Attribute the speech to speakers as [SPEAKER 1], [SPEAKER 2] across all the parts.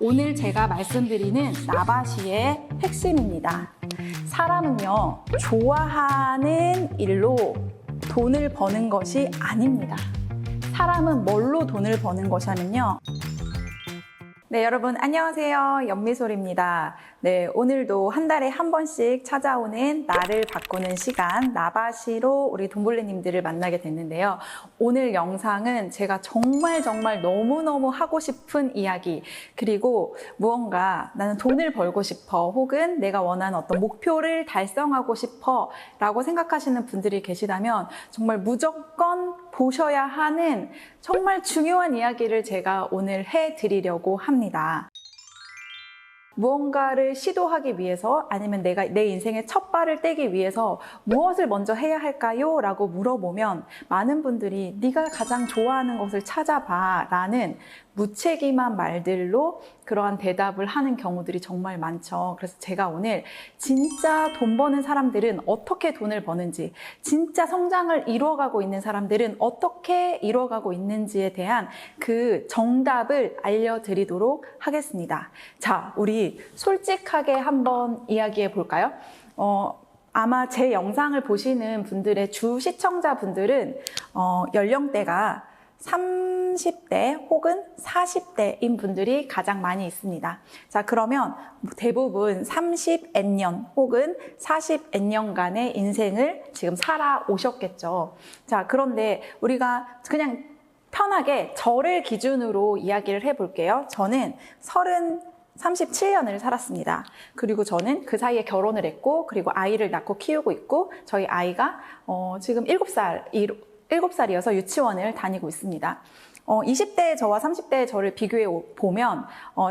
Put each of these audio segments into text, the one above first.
[SPEAKER 1] 오늘 제가 말씀드리는 나바시의 핵심입니다. 사람은요, 좋아하는 일로 돈을 버는 것이 아닙니다. 사람은 뭘로 돈을 버는 것이냐면요. 네, 여러분 안녕하세요. 연미솔입니다. 네, 오늘도 한 달에 한 번씩 찾아오는 나를 바꾸는 시간 나바시로 우리 돈벌레님들을 만나게 됐는데요. 오늘 영상은 제가 정말 너무너무 하고 싶은 이야기, 그리고 무언가 나는 돈을 벌고 싶어, 혹은 내가 원하는 어떤 목표를 달성하고 싶어 라고 생각하시는 분들이 계시다면 정말 무조건 보셔야 하는 정말 중요한 이야기를 제가 오늘 해드리려고 합니다. 무언가를 시도하기 위해서, 아니면 내가 내 인생의 첫 발을 떼기 위해서 무엇을 먼저 해야 할까요? 라고 물어보면 많은 분들이 네가 가장 좋아하는 것을 찾아봐 라는 무책임한 말들로 그러한 대답을 하는 경우들이 정말 많죠. 그래서 제가 오늘 진짜 돈 버는 사람들은 어떻게 돈을 버는지, 진짜 성장을 이루어가고 있는 사람들은 어떻게 이루어가고 있는지에 대한 그 정답을 알려드리도록 하겠습니다. 자, 우리 솔직하게 한번 이야기해 볼까요? 아마 제 영상을 보시는 분들의 주 시청자분들은 연령대가 30대 혹은 40대인 분들이 가장 많이 있습니다. 자, 그러면 대부분 30N년 혹은 40N년간의 인생을 지금 살아오셨겠죠. 자, 그런데 우리가 그냥 편하게 저를 기준으로 이야기를 해볼게요. 저는 37년을 살았습니다. 그리고 저는 그 사이에 결혼을 했고, 그리고 아이를 낳고 키우고 있고, 저희 아이가 지금 7살이어서 유치원을 다니고 있습니다. 20대의 저와 30대의 저를 비교해 보면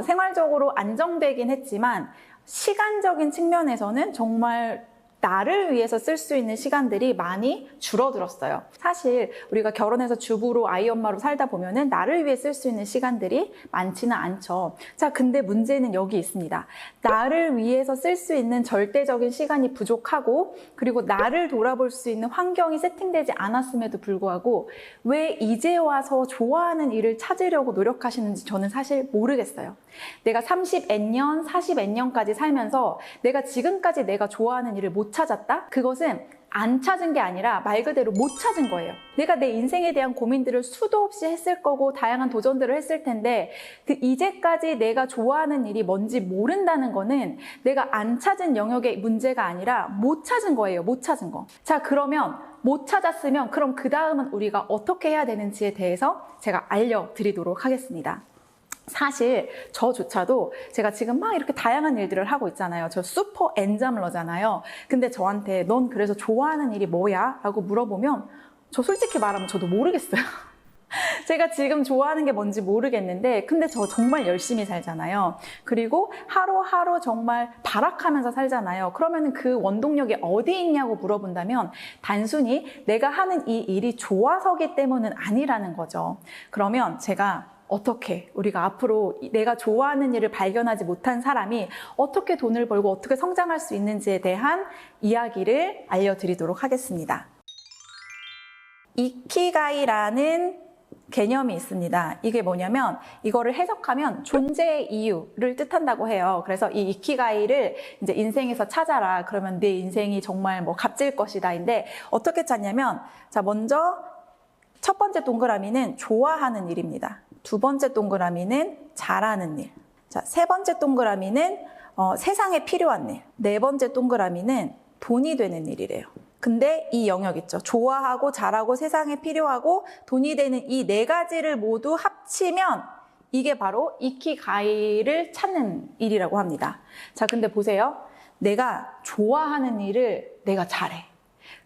[SPEAKER 1] 생활적으로 안정되긴 했지만 시간적인 측면에서는 정말 나를 위해서 쓸 수 있는 시간들이 많이 줄어들었어요. 사실 우리가 결혼해서 주부로 아이 엄마로 살다 보면은 나를 위해 쓸 수 있는 시간들이 많지는 않죠. 자, 근데 문제는 여기 있습니다. 나를 위해서 쓸 수 있는 절대적인 시간이 부족하고, 그리고 나를 돌아볼 수 있는 환경이 세팅되지 않았음에도 불구하고 왜 이제 와서 좋아하는 일을 찾으려고 노력하시는지 저는 사실 모르겠어요. 내가 30N년, 40N년까지 살면서 내가 지금까지 내가 좋아하는 일을 못 찾았다? 그것은 안 찾은 게 아니라 말 그대로 못 찾은 거예요. 내가 내 인생에 대한 고민들을 수도 없이 했을 거고 다양한 도전들을 했을 텐데 그 이제까지 내가 좋아하는 일이 뭔지 모른다는 거는 내가 안 찾은 영역의 문제가 아니라 못 찾은 거예요. 못 찾은 거. 자, 그러면 못 찾았으면 그럼 그 다음은 우리가 어떻게 해야 되는지에 대해서 제가 알려드리도록 하겠습니다. 사실 저조차도 제가 지금 막 이렇게 다양한 일들을 하고 있잖아요. 저 슈퍼 엔잡러잖아요. 근데 저한테 넌 그래서 좋아하는 일이 뭐야? 라고 물어보면 저 솔직히 말하면 저도 모르겠어요. 제가 지금 좋아하는 게 뭔지 모르겠는데 근데 저 정말 열심히 살잖아요. 그리고 하루하루 정말 발악하면서 살잖아요. 그러면 그 원동력이 어디 있냐고 물어본다면 단순히 내가 하는 이 일이 좋아서기 때문은 아니라는 거죠. 그러면 제가 어떻게 우리가 앞으로 내가 좋아하는 일을 발견하지 못한 사람이 어떻게 돈을 벌고 어떻게 성장할 수 있는지에 대한 이야기를 알려드리도록 하겠습니다. 이키가이라는 개념이 있습니다. 이게 뭐냐면 이거를 해석하면 존재의 이유를 뜻한다고 해요. 그래서 이 이키가이를 이제 인생에서 찾아라. 그러면 내 인생이 정말 뭐 값질 것이다인데 어떻게 찾냐면 자, 먼저 첫 번째 동그라미는 좋아하는 일입니다. 두 번째 동그라미는 잘하는 일. 자, 세 번째 동그라미는 세상에 필요한 일. 네 번째 동그라미는 돈이 되는 일이래요. 근데 이 영역 있죠. 좋아하고 잘하고 세상에 필요하고 돈이 되는 이 네 가지를 모두 합치면 이게 바로 이키가이를 찾는 일이라고 합니다. 자, 근데 보세요. 내가 좋아하는 일을 내가 잘해.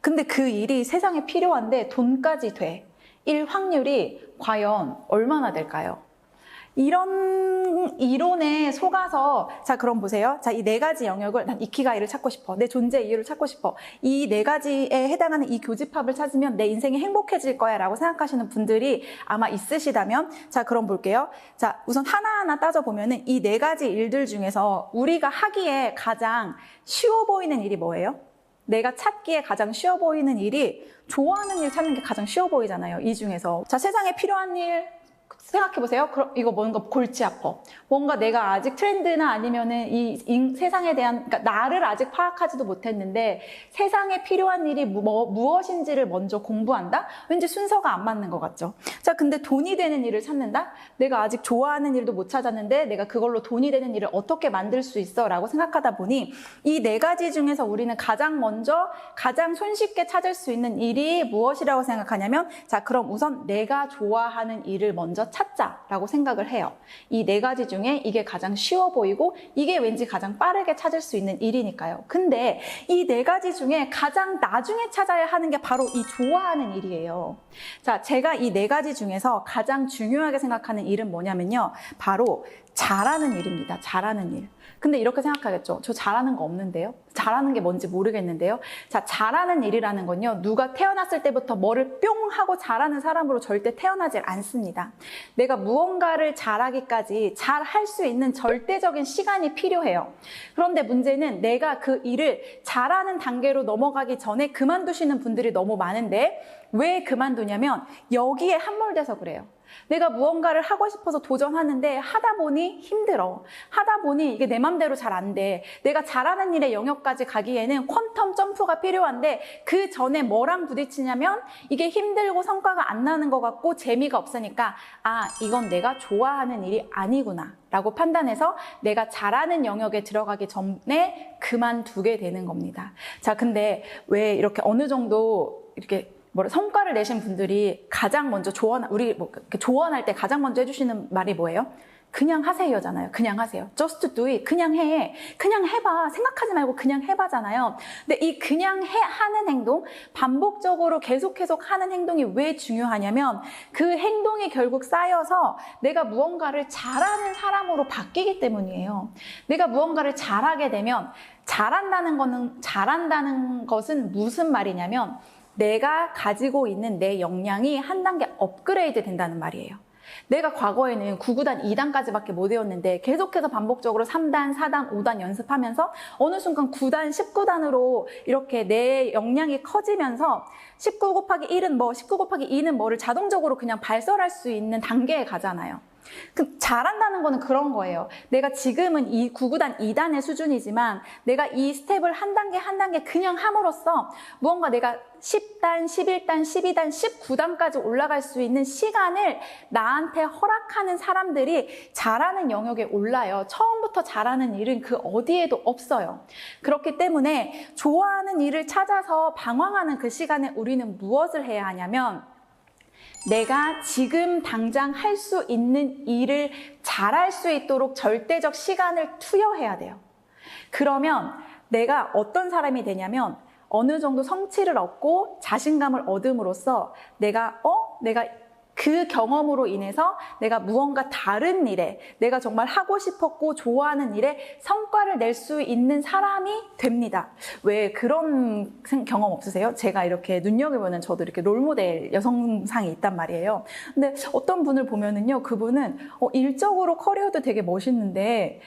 [SPEAKER 1] 근데 그 일이 세상에 필요한데 돈까지 돼. 일 확률이 과연 얼마나 될까요? 이런 이론에 속아서 자, 그럼 보세요. 자, 이 네 가지 영역을 난 이키가이를 찾고 싶어. 내 존재 이유를 찾고 싶어. 이 네 가지에 해당하는 이 교집합을 찾으면 내 인생이 행복해질 거야 라고 생각하시는 분들이 아마 있으시다면 자, 그럼 볼게요. 자, 우선 하나하나 따져보면은 이 네 가지 일들 중에서 우리가 하기에 가장 쉬워 보이는 일이 뭐예요? 내가 찾기에 가장 쉬워 보이는 일이 좋아하는 일 찾는 게 가장 쉬워 보이잖아요. 이 중에서. 자, 세상에 필요한 일, 생각해보세요. 그럼 이거 뭔가 골치 아파. 뭔가 내가 아직 트렌드나 아니면은 세상에 대한, 그러니까 나를 아직 파악하지도 못했는데 세상에 필요한 일이 무엇인지를 먼저 공부한다? 왠지 순서가 안 맞는 것 같죠? 자, 근데 돈이 되는 일을 찾는다? 내가 아직 좋아하는 일도 못 찾았는데 내가 그걸로 돈이 되는 일을 어떻게 만들 수 있어? 라고 생각하다 보니 이 네 가지 중에서 우리는 가장 먼저 가장 손쉽게 찾을 수 있는 일이 무엇이라고 생각하냐면, 자, 그럼 우선 내가 좋아하는 일을 먼저 찾자라고 생각을 해요. 이 네 가지 중에 이게 가장 쉬워 보이고 이게 왠지 가장 빠르게 찾을 수 있는 일이니까요. 근데 이 네 가지 중에 가장 나중에 찾아야 하는 게 바로 이 좋아하는 일이에요. 자, 제가 이 네 가지 중에서 가장 중요하게 생각하는 일은 뭐냐면요. 바로 잘하는 일입니다. 잘하는 일. 근데 이렇게 생각하겠죠. 저 잘하는 거 없는데요? 잘하는 게 뭔지 모르겠는데요? 자, 잘하는 일이라는 건요. 누가 태어났을 때부터 뭐를 뿅 하고 잘하는 사람으로 절대 태어나질 않습니다. 내가 무언가를 잘하기까지 잘할 수 있는 절대적인 시간이 필요해요. 그런데 문제는 내가 그 일을 잘하는 단계로 넘어가기 전에 그만두시는 분들이 너무 많은데 왜 그만두냐면 여기에 함몰돼서 그래요. 내가 무언가를 하고 싶어서 도전하는데 하다 보니 힘들어. 하다 보니 이게 내 맘대로 잘 안 돼. 내가 잘하는 일의 영역까지 가기에는 퀀텀 점프가 필요한데 그 전에 뭐랑 부딪히냐면 이게 힘들고 성과가 안 나는 것 같고 재미가 없으니까 아, 이건 내가 좋아하는 일이 아니구나 라고 판단해서 내가 잘하는 영역에 들어가기 전에 그만두게 되는 겁니다. 자, 근데 왜 이렇게 어느 정도 이렇게 성과를 내신 분들이 가장 먼저 조언할 때 가장 먼저 해주시는 말이 뭐예요? 그냥 하세요잖아요. 그냥 하세요. Just do it. 그냥 해. 그냥 해봐. 생각하지 말고 그냥 해봐잖아요. 근데 이 그냥 하는 행동, 반복적으로 계속 하는 행동이 왜 중요하냐면 그 행동이 결국 쌓여서 내가 무언가를 잘하는 사람으로 바뀌기 때문이에요. 내가 무언가를 잘하게 되면 잘한다는 것은 무슨 말이냐면 내가 가지고 있는 내 역량이 한 단계 업그레이드 된다는 말이에요. 내가 과거에는 9구단 2단까지밖에 못 외웠는데 계속해서 반복적으로 3단, 4단, 5단 연습하면서 어느 순간 9단, 19단으로 이렇게 내 역량이 커지면서 19 곱하기 1은 19 곱하기 2는 뭐를 자동적으로 그냥 발설할 수 있는 단계에 가잖아요. 잘한다는 거는 그런 거예요. 내가 지금은 이 9구단 2단의 수준이지만 내가 이 스텝을 한 단계 한 단계 그냥 함으로써 무언가 내가 10단, 11단, 12단, 19단까지 올라갈 수 있는 시간을 나한테 허락하는 사람들이 잘하는 영역에 올라요. 처음부터 잘하는 일은 그 어디에도 없어요. 그렇기 때문에 좋아하는 일을 찾아서 방황하는 그 시간에 우리는 무엇을 해야 하냐면 내가 지금 당장 할 수 있는 일을 잘할 수 있도록 절대적 시간을 투여해야 돼요. 그러면 내가 어떤 사람이 되냐면 어느 정도 성취를 얻고 자신감을 얻음으로써 내가 그 경험으로 인해서 내가 무언가 다른 일에 내가 정말 하고 싶었고 좋아하는 일에 성과를 낼 수 있는 사람이 됩니다. 왜 그런 경험 없으세요? 제가 이렇게 눈여겨보는 저도 이렇게 롤모델 여성상이 있단 말이에요. 근데 어떤 분을 보면은요, 그분은 일적으로 커리어도 되게 멋있는데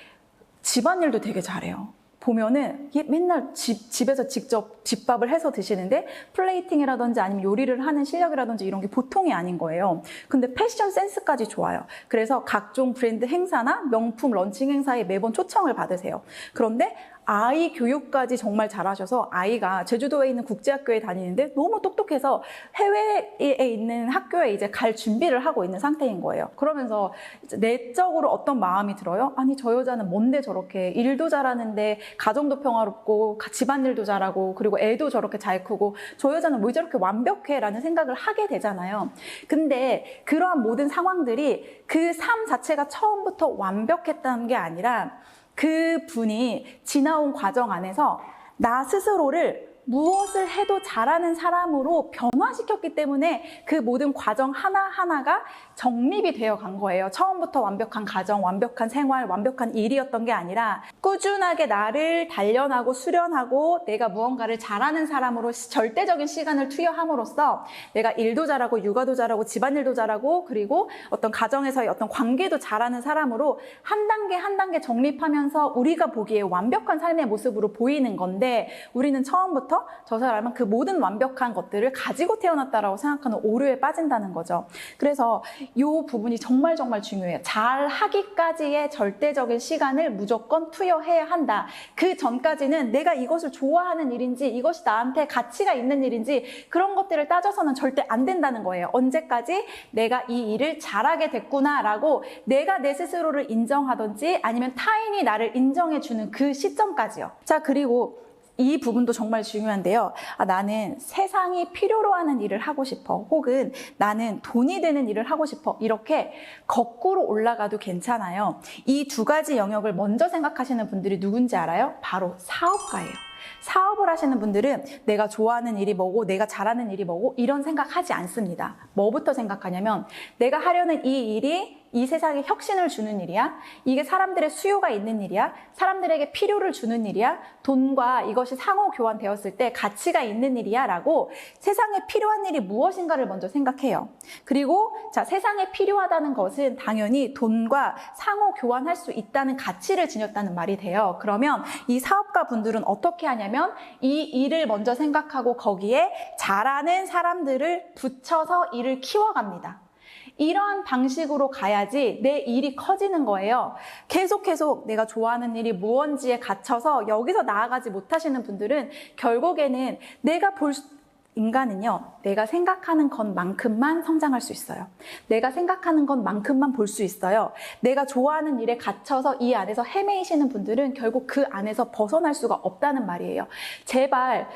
[SPEAKER 1] 집안일도 되게 잘해요. 보면은 맨날 집에서 직접 집밥을 해서 드시는데 플레이팅이라든지 아니면 요리를 하는 실력이라든지 이런 게 보통이 아닌 거예요. 근데 패션 센스까지 좋아요. 그래서 각종 브랜드 행사나 명품 런칭 행사에 매번 초청을 받으세요. 그런데 아이 교육까지 정말 잘하셔서 아이가 제주도에 있는 국제학교에 다니는데 너무 똑똑해서 해외에 있는 학교에 이제 갈 준비를 하고 있는 상태인 거예요. 그러면서 내적으로 어떤 마음이 들어요? 아니, 저 여자는 뭔데 저렇게 일도 잘하는데 가정도 평화롭고 집안일도 잘하고 그리고 애도 저렇게 잘 크고 저 여자는 왜 저렇게 완벽해? 라는 생각을 하게 되잖아요. 근데 그러한 모든 상황들이 그 삶 자체가 처음부터 완벽했다는 게 아니라 그 분이 지나온 과정 안에서 나 스스로를 무엇을 해도 잘하는 사람으로 변화시켰기 때문에 그 모든 과정 하나하나가 정립이 되어 간 거예요. 처음부터 완벽한 가정, 완벽한 생활, 완벽한 일이었던 게 아니라 꾸준하게 나를 단련하고 수련하고 내가 무언가를 잘하는 사람으로 절대적인 시간을 투여함으로써 내가 일도 잘하고 육아도 잘하고 집안일도 잘하고 그리고 어떤 가정에서의 어떤 관계도 잘하는 사람으로 한 단계 한 단계 정립하면서 우리가 보기에 완벽한 삶의 모습으로 보이는 건데 우리는 처음부터 그래서 저 사람은 그 모든 완벽한 것들을 가지고 태어났다라고 생각하는 오류에 빠진다는 거죠. 그래서 이 부분이 정말 정말 중요해요. 잘 하기까지의 절대적인 시간을 무조건 투여해야 한다. 그 전까지는 내가 이것을 좋아하는 일인지 이것이 나한테 가치가 있는 일인지 그런 것들을 따져서는 절대 안 된다는 거예요. 언제까지 내가 이 일을 잘하게 됐구나라고 내가 내 스스로를 인정하든지 아니면 타인이 나를 인정해주는 그 시점까지요. 자, 그리고 이 부분도 정말 중요한데요. 나는 세상이 필요로 하는 일을 하고 싶어. 혹은 나는 돈이 되는 일을 하고 싶어. 이렇게 거꾸로 올라가도 괜찮아요. 이 두 가지 영역을 먼저 생각하시는 분들이 누군지 알아요? 바로 사업가예요. 사업을 하시는 분들은 내가 좋아하는 일이 뭐고 내가 잘하는 일이 뭐고 이런 생각하지 않습니다. 뭐부터 생각하냐면 내가 하려는 이 일이 이 세상에 혁신을 주는 일이야? 이게 사람들의 수요가 있는 일이야? 사람들에게 필요를 주는 일이야? 돈과 이것이 상호 교환되었을 때 가치가 있는 일이야? 라고 세상에 필요한 일이 무엇인가를 먼저 생각해요. 그리고 자, 세상에 필요하다는 것은 당연히 돈과 상호 교환할 수 있다는 가치를 지녔다는 말이 돼요. 그러면 이 사업가 분들은 어떻게 하냐면 이 일을 먼저 생각하고 거기에 잘하는 사람들을 붙여서 일을 키워갑니다. 이러한 방식으로 가야지 내 일이 커지는 거예요. 계속 내가 좋아하는 일이 무언지에 갇혀서 여기서 나아가지 못하시는 분들은 결국에는 인간은요, 내가 생각하는 것만큼만 성장할 수 있어요. 내가 생각하는 것만큼만 볼 수 있어요. 내가 좋아하는 일에 갇혀서 이 안에서 헤매이시는 분들은 결국 그 안에서 벗어날 수가 없다는 말이에요. 제발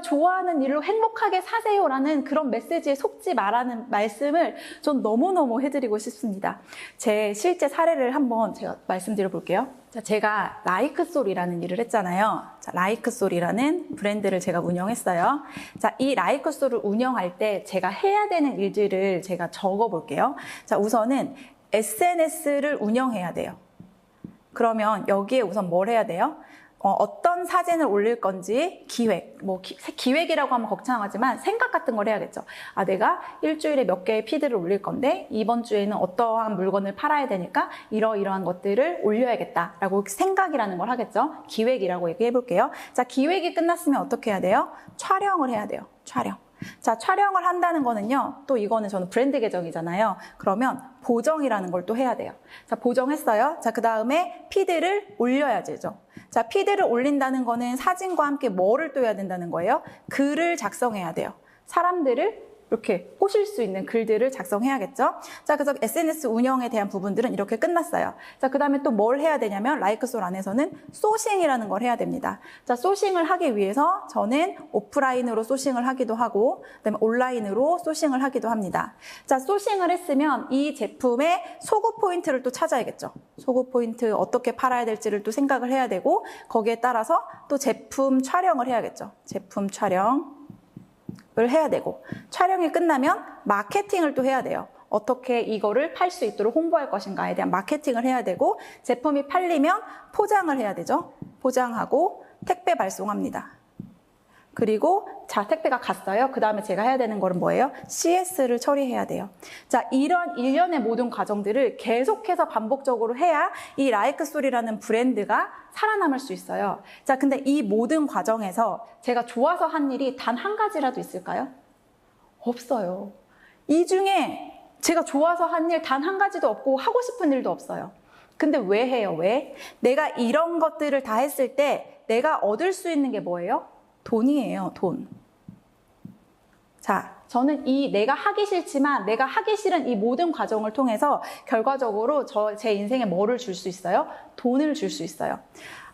[SPEAKER 1] 좋아하는 일로 행복하게 사세요라는 그런 메시지에 속지 말라는 말씀을 전 너무너무 해드리고 싶습니다. 제 실제 사례를 한번 제가 말씀드려 볼게요. 자, 제가 라이크솔이라는 일을 했잖아요. 자, 라이크솔이라는 브랜드를 제가 운영했어요. 자, 이 라이크솔을 운영할 때 제가 해야 되는 일들을 제가 적어 볼게요. 자, 우선은 SNS를 운영해야 돼요. 그러면 여기에 우선 뭘 해야 돼요? 어떤 사진을 올릴 건지 기획, 기획이라고 하면 거창하지만 생각 같은 걸 해야겠죠. 내가 일주일에 몇 개의 피드를 올릴 건데 이번 주에는 어떠한 물건을 팔아야 되니까 이러이러한 것들을 올려야겠다라고 생각이라는 걸 하겠죠. 기획이라고 얘기해 볼게요. 자, 기획이 끝났으면 어떻게 해야 돼요? 촬영을 해야 돼요. 촬영. 자, 촬영을 한다는 거는요, 또 이거는 저는 브랜드 계정이잖아요. 그러면 보정이라는 걸 또 해야 돼요. 자, 보정했어요. 자, 그 다음에 피드를 올려야 되죠. 자, 피드를 올린다는 거는 사진과 함께 뭐를 또 해야 된다는 거예요? 글을 작성해야 돼요. 사람들을 이렇게 꼬실 수 있는 글들을 작성해야겠죠. 자, 그래서 SNS 운영에 대한 부분들은 이렇게 끝났어요. 자, 그 다음에 또 뭘 해야 되냐면 라이크솔 안에서는 소싱이라는 걸 해야 됩니다. 자, 소싱을 하기 위해서 저는 오프라인으로 소싱을 하기도 하고 그다음에 온라인으로 소싱을 하기도 합니다. 자, 소싱을 했으면 이 제품의 소구 포인트를 또 찾아야겠죠. 소구 포인트 어떻게 팔아야 될지를 또 생각을 해야 되고 거기에 따라서 또 제품 촬영을 해야겠죠. 제품 촬영 을 해야 되고 촬영이 끝나면 마케팅을 또 해야 돼요. 어떻게 이거를 팔 수 있도록 홍보할 것인가에 대한 마케팅을 해야 되고 제품이 팔리면 포장을 해야 되죠. 포장하고 택배 발송합니다. 그리고 자, 택배가 갔어요. 그 다음에 제가 해야 되는 거는 뭐예요? CS를 처리해야 돼요. 자, 이런 일련의 모든 과정들을 계속해서 반복적으로 해야 이 라이크솔이라는 브랜드가 살아남을 수 있어요. 자, 근데 이 모든 과정에서 제가 좋아서 한 일이 단 한 가지라도 있을까요? 없어요. 이 중에 제가 좋아서 한 일 단 한 가지도 없고 하고 싶은 일도 없어요. 근데 왜 해요? 왜? 내가 이런 것들을 다 했을 때 내가 얻을 수 있는 게 뭐예요? 돈이에요, 돈. 자, 저는 내가 하기 싫지만 내가 하기 싫은 이 모든 과정을 통해서 결과적으로 제 인생에 뭐를 줄 수 있어요? 돈을 줄 수 있어요.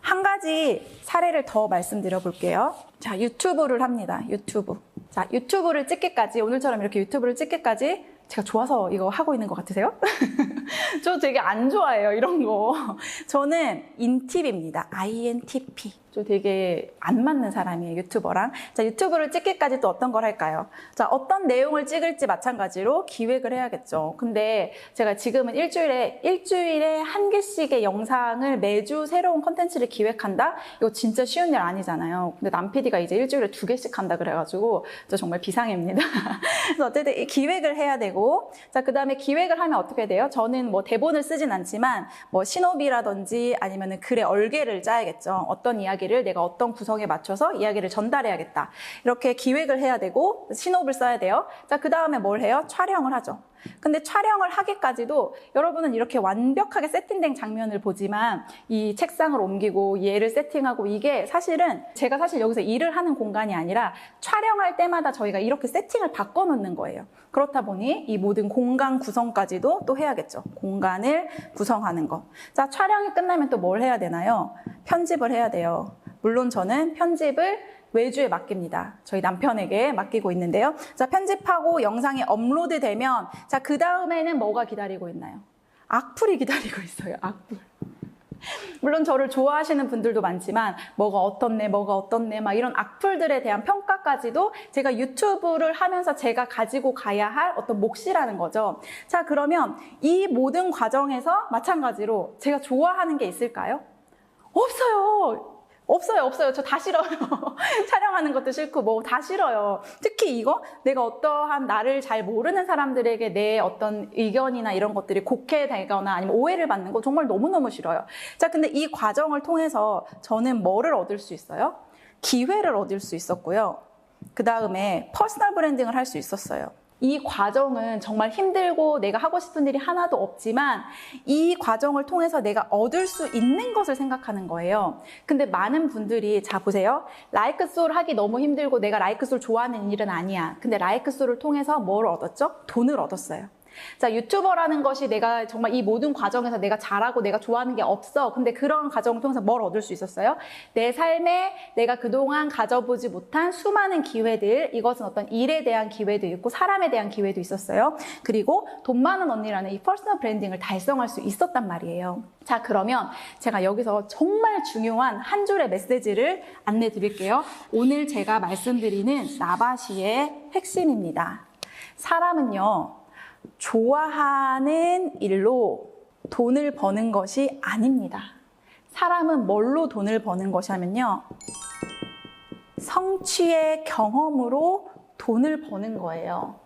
[SPEAKER 1] 한 가지 사례를 더 말씀드려 볼게요. 자, 유튜브를 합니다. 유튜브. 자, 유튜브를 찍기까지, 오늘처럼 이렇게 유튜브를 찍기까지 제가 좋아서 이거 하고 있는 것 같으세요? 저 되게 안 좋아해요, 이런 거. 저는 인팁입니다. INTP. 저 되게 안 맞는 사람이에요, 유튜버랑. 자, 유튜브를 찍기까지 또 어떤 걸 할까요? 자, 어떤 내용을 찍을지 마찬가지로 기획을 해야겠죠. 근데 제가 지금은 일주일에 한 개씩의 영상을 매주 새로운 컨텐츠를 기획한다? 이거 진짜 쉬운 일 아니잖아요. 근데 남 PD가 이제 일주일에 2개씩 한다 그래가지고 저 정말 비상입니다. 그래서 어쨌든 이 기획을 해야 되고, 자, 그 다음에 기획을 하면 어떻게 돼요? 저는 뭐 대본을 쓰진 않지만 뭐 신호비라든지 아니면은 글의 얼개를 짜야겠죠. 어떤 이야기 이야기를 내가 어떤 구성에 맞춰서 이야기를 전달해야겠다. 이렇게 기획을 해야 되고 신호를 써야 돼요. 자, 그 다음에 뭘 해요? 촬영을 하죠. 근데 촬영을 하기까지도 여러분은 이렇게 완벽하게 세팅된 장면을 보지만 이 책상을 옮기고 얘를 세팅하고 이게 사실은 제가 사실 여기서 일을 하는 공간이 아니라 촬영할 때마다 저희가 이렇게 세팅을 바꿔놓는 거예요. 그렇다 보니 이 모든 공간 구성까지도 또 해야겠죠. 공간을 구성하는 거. 자, 촬영이 끝나면 또 뭘 해야 되나요? 편집을 해야 돼요. 물론 저는 편집을 외주에 맡깁니다. 저희 남편에게 맡기고 있는데요. 자, 편집하고 영상이 업로드되면 자, 그 다음에는 뭐가 기다리고 있나요? 악플이 기다리고 있어요. 악플. 물론 저를 좋아하시는 분들도 많지만 뭐가 어떻네 막 이런 악플들에 대한 평가까지도 제가 유튜브를 하면서 제가 가지고 가야 할 어떤 몫이라는 거죠. 자, 그러면 이 모든 과정에서 마찬가지로 제가 좋아하는 게 있을까요? 없어요. 저 다 싫어요. 촬영하는 것도 싫고 뭐 다 싫어요. 특히 이거 내가 어떠한 나를 잘 모르는 사람들에게 내 어떤 의견이나 이런 것들이 곡해되거나 아니면 오해를 받는 거 정말 너무너무 싫어요. 자, 근데 이 과정을 통해서 저는 뭐를 얻을 수 있어요? 기회를 얻을 수 있었고요. 그 다음에 퍼스널 브랜딩을 할 수 있었어요. 이 과정은 정말 힘들고 내가 하고 싶은 일이 하나도 없지만 이 과정을 통해서 내가 얻을 수 있는 것을 생각하는 거예요. 근데 많은 분들이 자 보세요. 라이크 소를 하기 너무 힘들고 내가 라이크 소를 좋아하는 일은 아니야. 근데 라이크 소를 통해서 뭘 얻었죠? 돈을 얻었어요. 자, 유튜버라는 것이 내가 정말 이 모든 과정에서 내가 잘하고 내가 좋아하는 게 없어. 근데 그런 과정을 통해서 뭘 얻을 수 있었어요? 내 삶에 내가 그동안 가져보지 못한 수많은 기회들, 이것은 어떤 일에 대한 기회도 있고 사람에 대한 기회도 있었어요. 그리고 돈 많은 언니라는 이 퍼스널 브랜딩을 달성할 수 있었단 말이에요. 자, 그러면 제가 여기서 정말 중요한 한 줄의 메시지를 안내 드릴게요. 오늘 제가 말씀드리는 나바시의 핵심입니다. 사람은요, 좋아하는 일로 돈을 버는 것이 아닙니다. 사람은 뭘로 돈을 버는 것이냐면요, 성취의 경험으로 돈을 버는 거예요.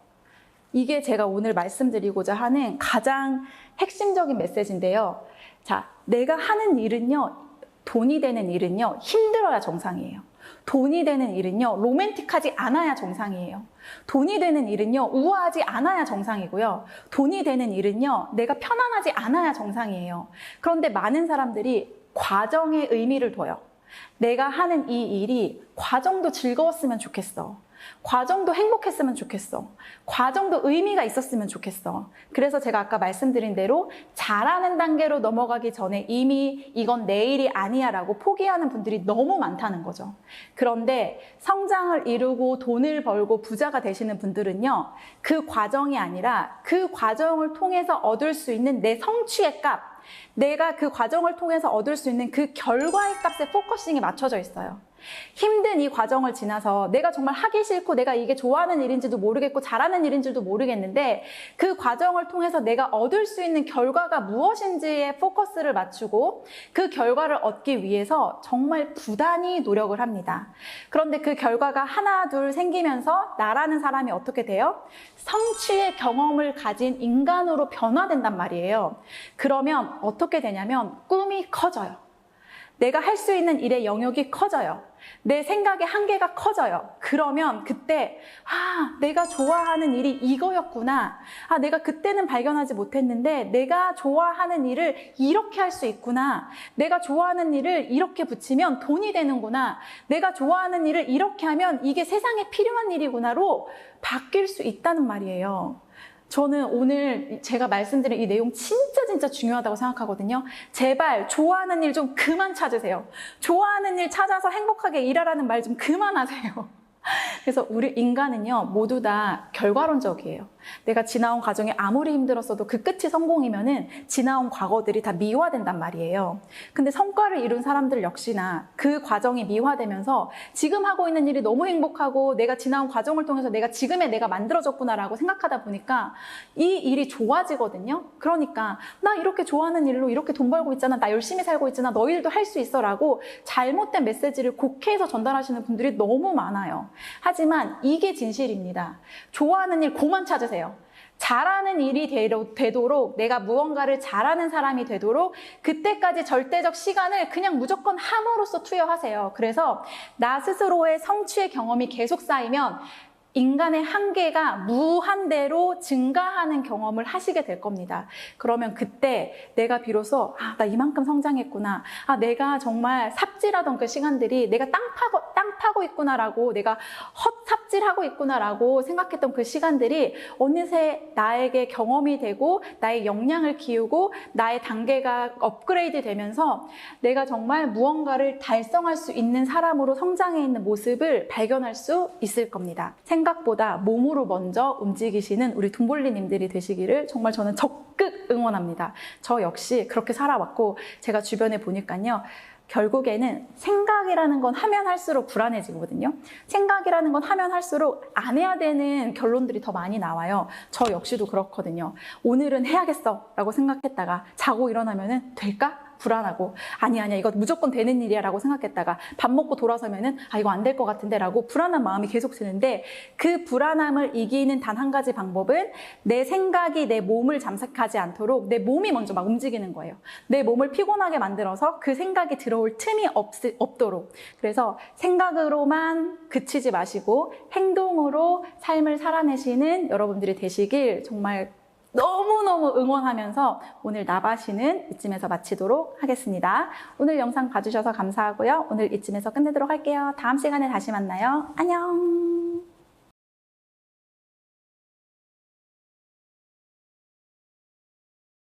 [SPEAKER 1] 이게 제가 오늘 말씀드리고자 하는 가장 핵심적인 메시지인데요. 자, 내가 하는 일은요, 돈이 되는 일은요, 힘들어야 정상이에요. 돈이 되는 일은요, 로맨틱하지 않아야 정상이에요. 돈이 되는 일은요, 우아하지 않아야 정상이고요. 돈이 되는 일은요, 내가 편안하지 않아야 정상이에요. 그런데 많은 사람들이 과정에 의미를 둬요. 내가 하는 이 일이 과정도 즐거웠으면 좋겠어. 과정도 행복했으면 좋겠어. 과정도 의미가 있었으면 좋겠어. 그래서 제가 아까 말씀드린 대로 잘하는 단계로 넘어가기 전에 이미 이건 내 일이 아니야 라고 포기하는 분들이 너무 많다는 거죠. 그런데 성장을 이루고 돈을 벌고 부자가 되시는 분들은요, 그 과정이 아니라 그 과정을 통해서 얻을 수 있는 내 성취의 값, 내가 그 과정을 통해서 얻을 수 있는 그 결과의 값에 포커싱이 맞춰져 있어요. 힘든 이 과정을 지나서 내가 정말 하기 싫고 내가 이게 좋아하는 일인지도 모르겠고 잘하는 일인지도 모르겠는데 그 과정을 통해서 내가 얻을 수 있는 결과가 무엇인지에 포커스를 맞추고 그 결과를 얻기 위해서 정말 부단히 노력을 합니다. 그런데 그 결과가 하나 둘 생기면서 나라는 사람이 어떻게 돼요? 성취의 경험을 가진 인간으로 변화된단 말이에요. 그러면 어떻게 되냐면 꿈이 커져요. 내가 할 수 있는 일의 영역이 커져요. 내 생각의 한계가 커져요. 그러면 그때 내가 좋아하는 일이 이거였구나. 내가 그때는 발견하지 못했는데 내가 좋아하는 일을 이렇게 할 수 있구나. 내가 좋아하는 일을 이렇게 붙이면 돈이 되는구나. 내가 좋아하는 일을 이렇게 하면 이게 세상에 필요한 일이구나로 바뀔 수 있다는 말이에요. 저는 오늘 제가 말씀드린 이 내용 진짜 중요하다고 생각하거든요. 제발 좋아하는 일 좀 그만 찾으세요. 좋아하는 일 찾아서 행복하게 일하라는 말 좀 그만하세요. 그래서 우리 인간은요, 모두 다 결과론적이에요. 내가 지나온 과정이 아무리 힘들었어도 그 끝이 성공이면은 지나온 과거들이 다 미화된단 말이에요. 근데 성과를 이룬 사람들 역시나 그 과정이 미화되면서 지금 하고 있는 일이 너무 행복하고 내가 지나온 과정을 통해서 내가 지금의 내가 만들어졌구나라고 생각하다 보니까 이 일이 좋아지거든요. 그러니까 나 이렇게 좋아하는 일로 이렇게 돈 벌고 있잖아. 나 열심히 살고 있잖아. 너희들도 할 수 있어 라고 잘못된 메시지를 곡해서 전달하시는 분들이 너무 많아요. 하지만 이게 진실입니다. 좋아하는 일 그만 찾으세요. 잘하는 일이 되도록, 내가 무언가를 잘하는 사람이 되도록 그때까지 절대적 시간을 그냥 무조건 함으로써 투여하세요. 그래서 나 스스로의 성취의 경험이 계속 쌓이면 인간의 한계가 무한대로 증가하는 경험을 하시게 될 겁니다. 그러면 그때 내가 비로소 나 이만큼 성장했구나. 내가 정말 삽질하던 그 시간들이 내가 땅 파고 있구나라고, 내가 헛삽질하고 있구나라고 생각했던 그 시간들이 어느새 나에게 경험이 되고 나의 역량을 키우고 나의 단계가 업그레이드 되면서 내가 정말 무언가를 달성할 수 있는 사람으로 성장해 있는 모습을 발견할 수 있을 겁니다. 생각보다 몸으로 먼저 움직이시는 우리 돈벌리님들이 되시기를 정말 저는 적극 응원합니다. 저 역시 그렇게 살아왔고 제가 주변에 보니까요. 결국에는 생각이라는 건 하면 할수록 불안해지거든요. 생각이라는 건 하면 할수록 안 해야 되는 결론들이 더 많이 나와요. 저 역시도 그렇거든요. 오늘은 해야겠어 라고 생각했다가 자고 일어나면은 될까? 불안하고 아니야 이거 무조건 되는 일이야 라고 생각했다가 밥 먹고 돌아서면은 이거 안 될 것 같은데 라고 불안한 마음이 계속 드는데, 그 불안함을 이기는 단 한 가지 방법은 내 생각이 내 몸을 잠식하지 않도록 내 몸이 먼저 막 움직이는 거예요. 내 몸을 피곤하게 만들어서 그 생각이 들어올 틈이 없도록. 그래서 생각으로만 그치지 마시고 행동으로 삶을 살아내시는 여러분들이 되시길 정말 너무너무 응원하면서 오늘 나바시는 이쯤에서 마치도록 하겠습니다. 오늘 영상 봐주셔서 감사하고요. 오늘 이쯤에서 끝내도록 할게요. 다음 시간에 다시 만나요. 안녕.